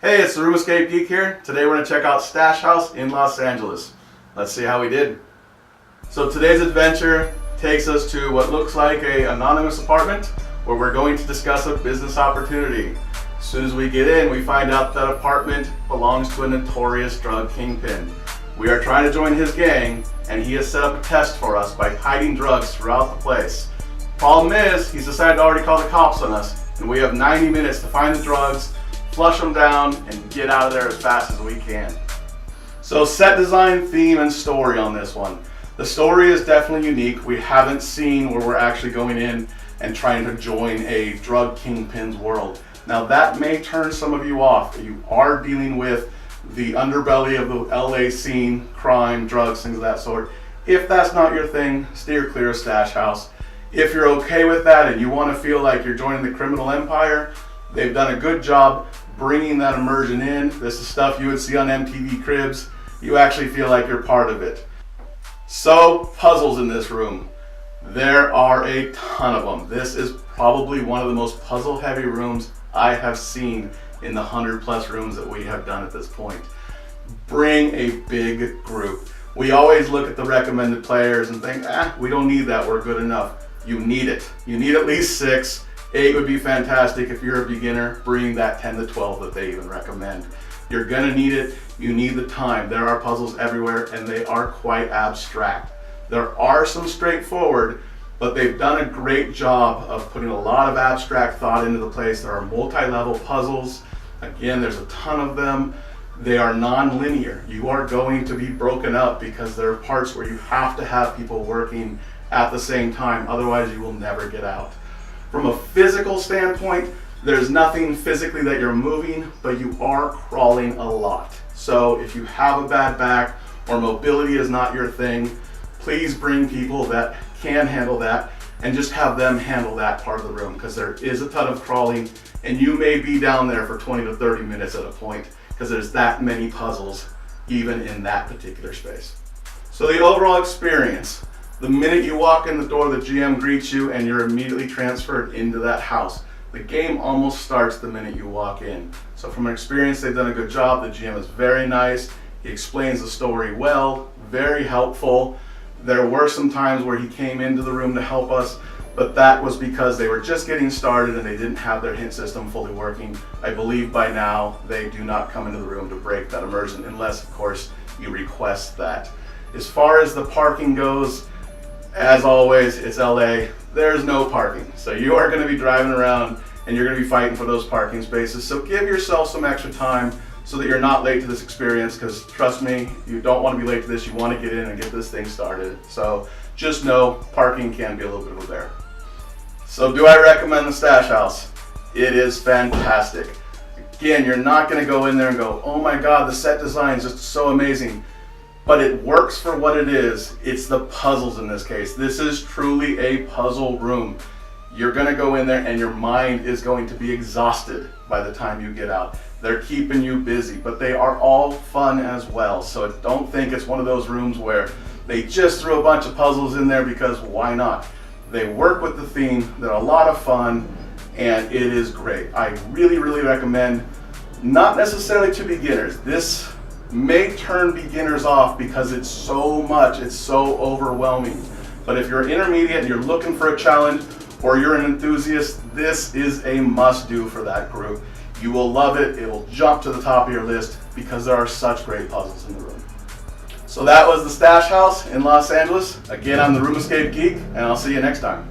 Hey, it's the Room Escape Geek here. Today we're going to check out Stash House in Los Angeles. Let's see how we did. So today's adventure takes us to what looks like an anonymous apartment where we're going to discuss a business opportunity. As soon as we get in, we find out that apartment belongs to a notorious drug kingpin. We are trying to join his gang, and he has set up a test for us by hiding drugs throughout the place. Problem is, he's decided to already call the cops on us, and we have 90 minutes to find the drugs, flush them down, and get out of there as fast as we can. So set design, theme, and story on this one. The story is definitely unique. We haven't seen where we're actually going in and trying to join a drug kingpin's world. Now that may turn some of you off. You are dealing with the underbelly of the LA scene, crime, drugs, things of that sort. If that's not your thing, steer clear of Stash House. If you're okay with that and you want to feel like you're joining the criminal empire, they've done a good job bringing that immersion in. This is stuff you would see on MTV Cribs. You actually feel like you're part of it. So, puzzles in this room. There are a ton of them. This is probably one of the most puzzle-heavy rooms I have seen in the 100+ rooms that we have done at this point. Bring a big group. We always look at the recommended players and think, we don't need that, we're good enough. You need it. You need at least 6. 8 would be fantastic if you're a beginner. Bring that 10 to 12 that they even recommend. You're gonna need it. You need the time. There are puzzles everywhere and they are quite abstract. There are some straightforward, but they've done a great job of putting a lot of abstract thought into the place. There are multi-level puzzles. Again, there's a ton of them. They are non-linear. You are going to be broken up because there are parts where you have to have people working at the same time. Otherwise, you will never get out. From a physical standpoint, there's nothing physically that you're moving, but you are crawling a lot. So if you have a bad back or mobility is not your thing, please bring people that can handle that and just have them handle that part of the room, because there is a ton of crawling and you may be down there for 20 to 30 minutes at a point because there's that many puzzles even in that particular space. So the overall experience, the minute you walk in the door, the GM greets you and you're immediately transferred into that house. The game almost starts the minute you walk in. So from experience, they've done a good job. The GM is very nice. He explains the story well, very helpful. There were some times where he came into the room to help us, but that was because they were just getting started and they didn't have their hint system fully working. I believe by now they do not come into the room to break that immersion unless, of course, you request that. As far as the parking goes, as always, it's LA. There's no parking. So you are going to be driving around and you're going to be fighting for those parking spaces. So give yourself some extra time so that you're not late to this experience, because trust me, you don't want to be late to this. You want to get in and get this thing started. So just know parking can be a little bit of a bear. So do I recommend the Stash House? It is fantastic. Again, you're not going to go in there and go, oh my God, the set design is just so amazing. But it works for what it is. It's the puzzles in this case. This is truly a puzzle room. You're gonna go in there and your mind is going to be exhausted by the time you get out. They're keeping you busy, but they are all fun as well. So don't think it's one of those rooms where they just threw a bunch of puzzles in there because why not? They work with the theme, they're a lot of fun, and it is great. I really, really recommend, not necessarily to beginners. This may turn beginners off because it's so much, it's so overwhelming. But if you're intermediate and you're looking for a challenge, or you're an enthusiast, this is a must-do for that group. You will love it. It will jump to the top of your list because there are such great puzzles in the room. So that was the Stash House in Los Angeles. Again, I'm the Room Escape Geek, and I'll see you next time.